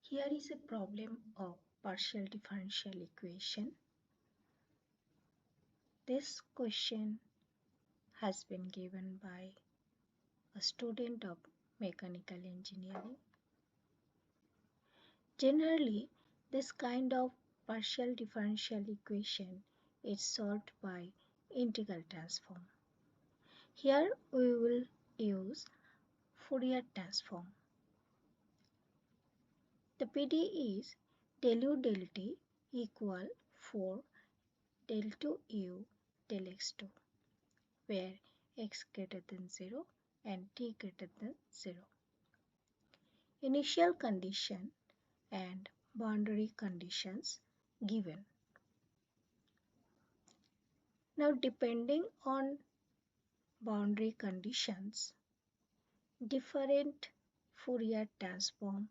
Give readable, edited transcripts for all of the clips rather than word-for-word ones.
Here is a problem of partial differential equation. This question has been given by a student of mechanical engineering. Generally, this kind of partial differential equation is solved by integral transform. Here we will use Fourier transform. The PDE is del u del t equal 4 del 2u del x2, where x greater than 0 and t greater than 0. Initial condition and boundary conditions given. Now, depending on boundary conditions, different Fourier transform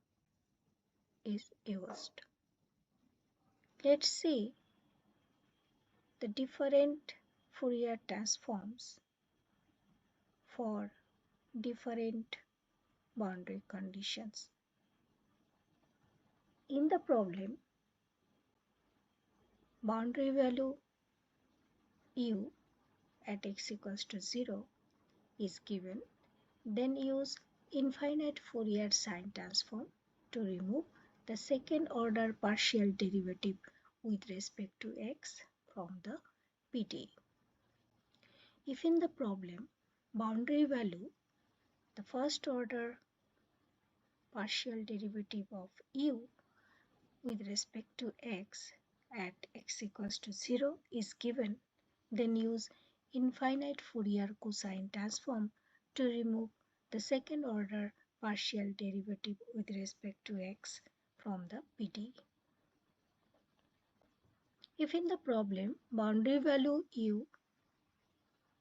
is used. Let's see the different Fourier transforms for different boundary conditions. In the problem, boundary value u at x equals to 0 is given, then use infinite Fourier sine transform to remove the second order partial derivative with respect to x from the PDE. If in the problem boundary value, the first order partial derivative of u with respect to x at x equals to 0 is given, then use infinite Fourier cosine transform to remove the second order partial derivative with respect to x from the PDE. If in the problem boundary value u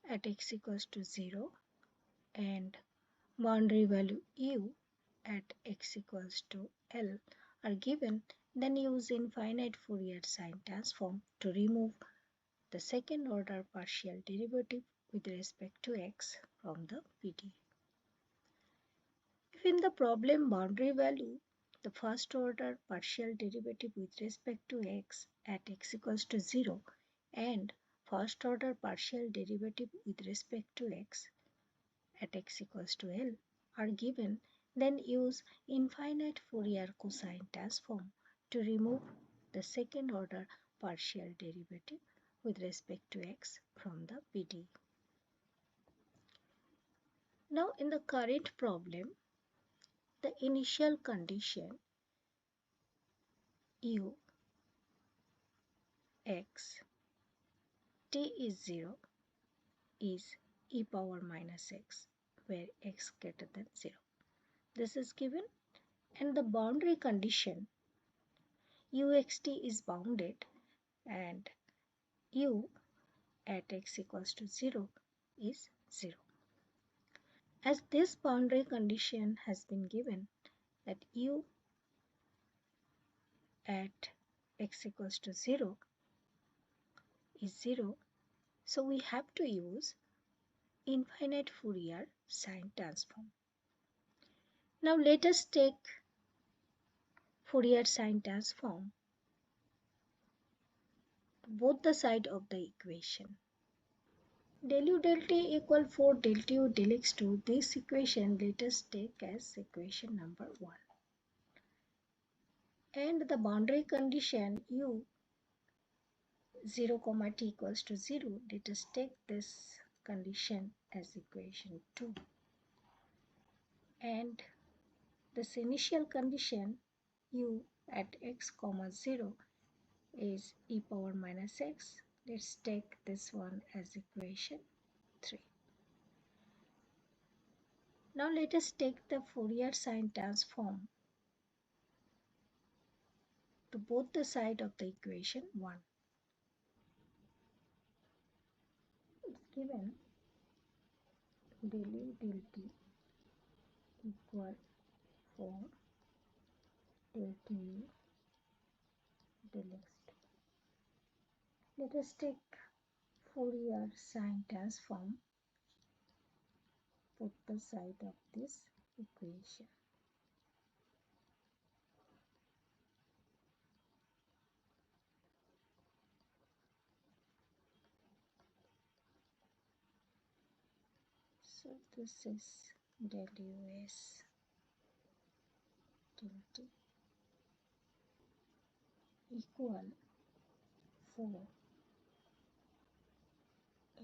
at x equals to 0 and boundary value u at x equals to L are given, then use infinite Fourier sine transform to remove the second order partial derivative with respect to x from the PDE. If in the problem boundary value, the first order partial derivative with respect to x at x equals to 0 and first order partial derivative with respect to x at x equals to L are given, then use infinite Fourier cosine transform to remove the second order partial derivative with respect to x from the PDE. Now in the current problem, the initial condition u x t is 0 is e power minus x, where x greater than 0. This is given, and the boundary condition uxt is bounded and u at x equals to 0 is 0. As this boundary condition has been given that u at x equals to 0 is 0, so we have to use infinite Fourier sine transform. Now let us take Fourier sine transform to both the side of the equation. Del u del t equal 4 del t u del x2. This equation let us take as equation number 1. And the boundary condition u 0 comma t equals to 0. Let us take this condition as equation 2. And this initial condition u at x comma 0 is e power minus x. Let's take this one as equation 3. Now let us take the Fourier sine transform to both the side of the equation 1. It's given del u del t equal 4 del t u del x2. Let us take Fourier sine transform both the side of this equation. So this is del US del t equal 4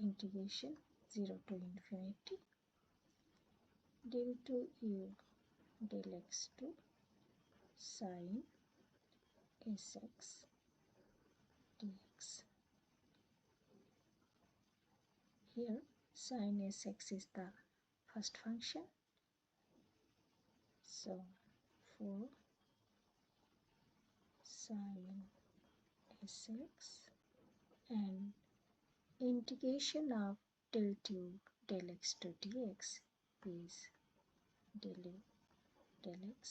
integration 0 to infinity del 2 u del x2 sine sx dx. Here sine sx is the first function, so 4 sine sx and integration of del 2 del x2 dx is del u del x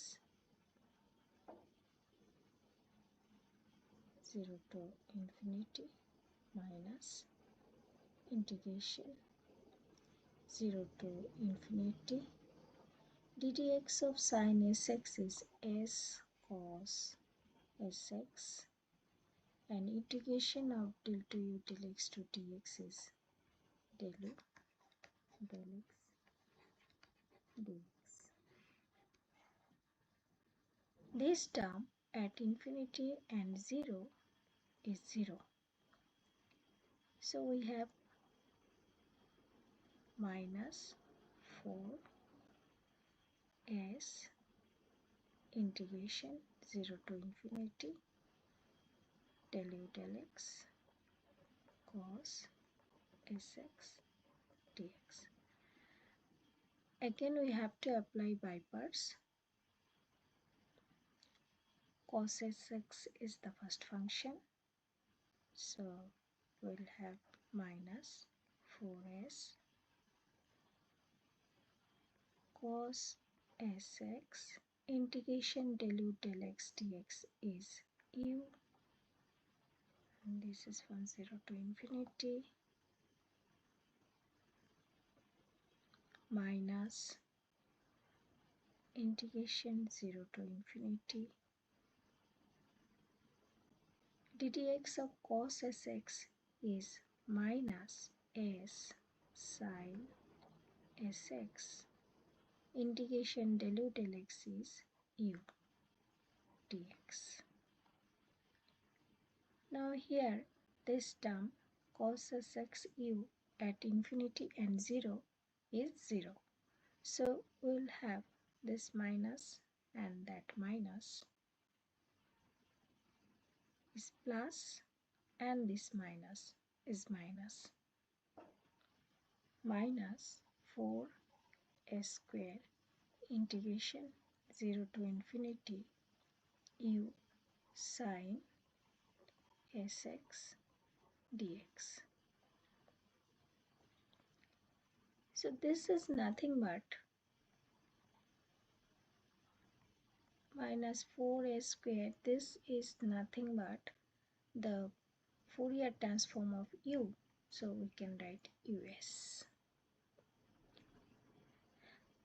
0 to infinity minus integration 0 to infinity ddx of sine sx is s cos sx and integration of del 2u del x2 dx is del u del x dx. This term at infinity and 0 is 0. So we have minus 4s integration 0 to infinity del u del x cos sx dx. Again we have to apply by parts. Cos sx is the first function, so we'll have minus 4s cos sx integration del u del x dx is u, and this is from 0 to infinity minus integration 0 to infinity ddx of cos sx is minus s sine sx integration del u del x is u dx. Now here this term cos sx u at infinity and 0 is 0. So we'll have this minus and that minus is plus and this minus is minus. Minus 4s square integration 0 to infinity u sine sx dx. So this is nothing but minus 4s square. This is nothing but the Fourier transform of u. So we can write us.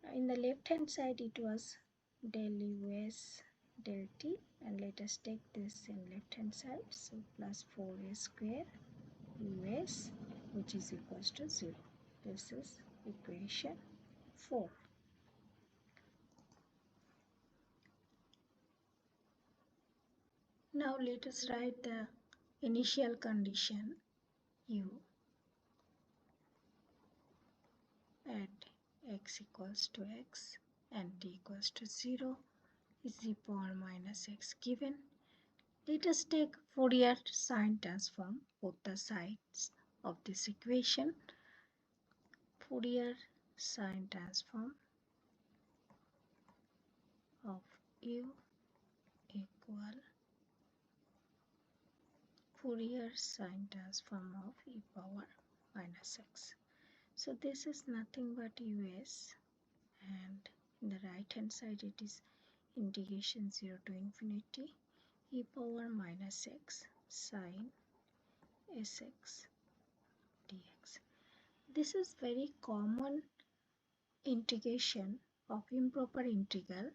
Now in the left hand side it was del us del t, and let us take this in left hand side. So plus 4s square us, which is equals to 0. This is equation 4. Now let us write the initial condition u at x equals to x and t equals to 0 is e power minus x given. Let us take Fourier sine transform both the sides of this equation. Fourier sine transform of u equal Fourier sine transform of e power minus x. So this is nothing but us, and in the right hand side it is integration 0 to infinity e power minus x sine sx dx. This is very common integration of improper integral.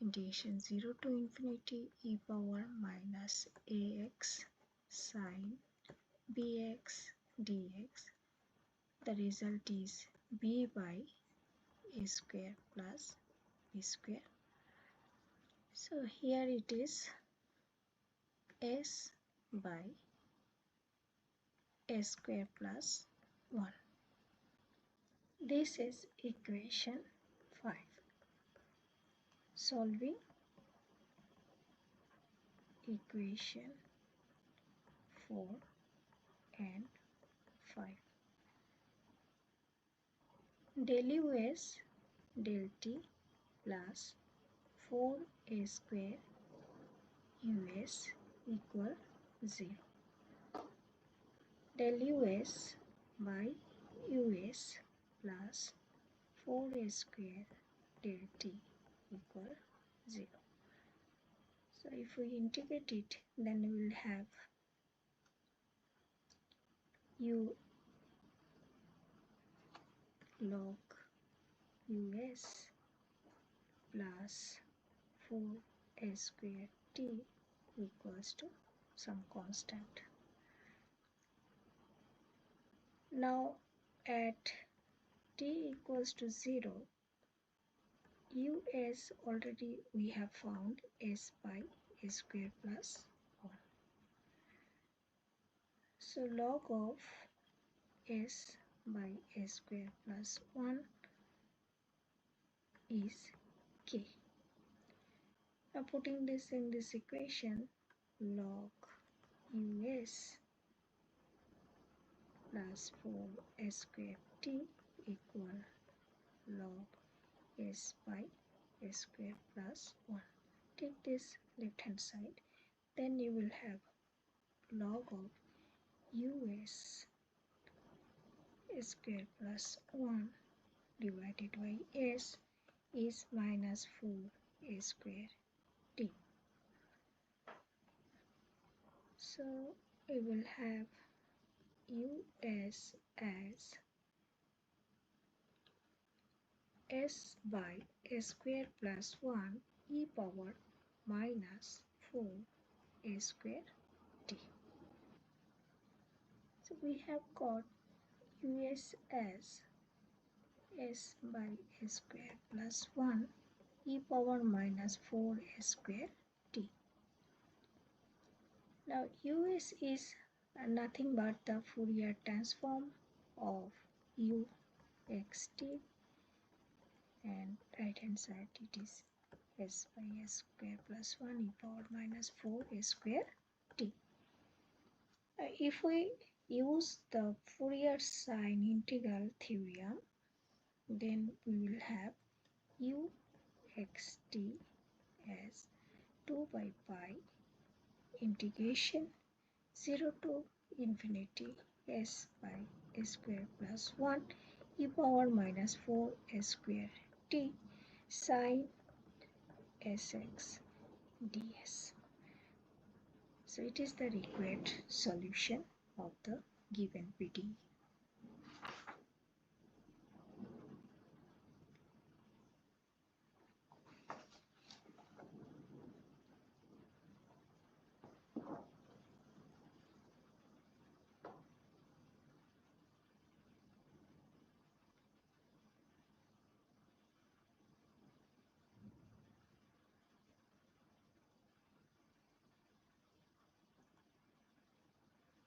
Integration 0 to infinity e power minus ax sine bx dx the result is b by a square plus b square. So here it is s by a square plus 1. This is equation 5. Solving equation 4 and 5. Del us del t plus 4a square us equal 0. Del us by us plus 4a square del t equal 0. So if we integrate it, then we will have u log us plus 4a square t equals to some constant. Now at t equals to 0, us already we have found s by a square plus 1. So log of s by a square plus 1 is k. Now putting this in this equation, log us plus 4 s square t equal log s by a square plus 1. Take this left hand side, then you will have log of us square plus 1 divided by s is minus 4 a square t. So we will have us as s by a square plus 1 e power minus 4 a square t. So we have got us as s by a square plus 1 e power minus 4 a square t. Now us is nothing but the Fourier transform of u x t, and right hand side it is s by a square plus 1 e power minus 4 a square t. If we use the Fourier sine integral theorem, then we will have u x t as 2 by pi integration 0 to infinity s by a square plus 1 e power minus 4 a square t sine sx ds. So it is the required solution of the given PDE.